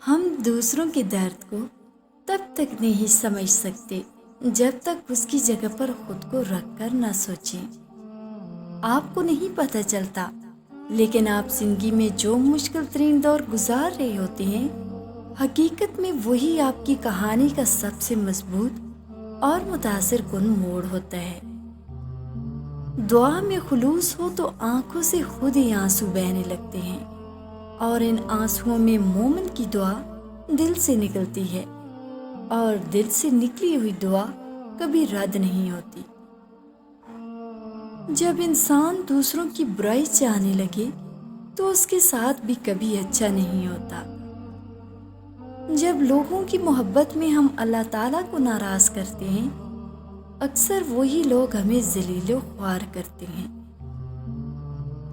ہم دوسروں کے درد کو تب تک نہیں سمجھ سکتے جب تک اس کی جگہ پر خود کو رکھ کر نہ سوچیں۔ آپ کو نہیں پتہ چلتا، لیکن آپ زندگی میں جو مشکل ترین دور گزار رہے ہوتے ہیں، حقیقت میں وہی آپ کی کہانی کا سب سے مضبوط اور متاثر کن موڑ ہوتا ہے۔ دعا میں خلوص ہو تو آنکھوں سے خود ہی آنسو بہنے لگتے ہیں، اور ان آنسوؤں میں مومن کی دعا دل سے نکلتی ہے، اور دل سے نکلی ہوئی دعا کبھی رد نہیں ہوتی۔ جب انسان دوسروں کی برائی چاہنے لگے تو اس کے ساتھ بھی کبھی اچھا نہیں ہوتا۔ جب لوگوں کی محبت میں ہم اللہ تعالیٰ کو ناراض کرتے ہیں، اکثر وہی لوگ ہمیں ذلیل و خوار کرتے ہیں۔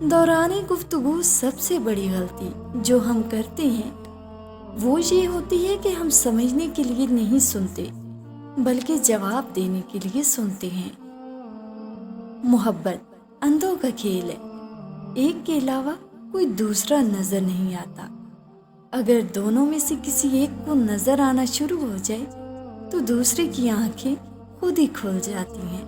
دوران گفتگو سب سے بڑی غلطی جو ہم کرتے ہیں وہ یہ ہوتی ہے کہ ہم سمجھنے کے لیے نہیں سنتے، بلکہ جواب دینے کے لیے سنتے ہیں۔ محبت اندھوں کا کھیل ہے، ایک کے علاوہ کوئی دوسرا نظر نہیں آتا۔ اگر دونوں میں سے کسی ایک کو نظر آنا شروع ہو جائے تو دوسرے کی آنکھیں خود ہی کھل جاتی ہیں۔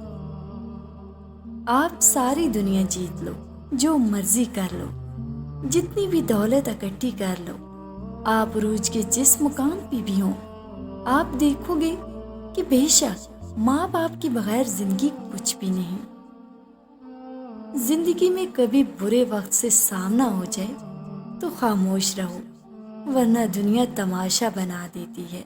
آپ ساری دنیا جیت لو، جو مرضی کر لو، جتنی بھی دولت اکٹھی کر لو، آپ عروج کے جس مقام پہ بھی ہوں، آپ دیکھو گے کہ بے شک ماں باپ کے بغیر زندگی کچھ بھی نہیں۔ زندگی میں کبھی برے وقت سے سامنا ہو جائے تو خاموش رہو، ورنہ دنیا تماشا بنا دیتی ہے۔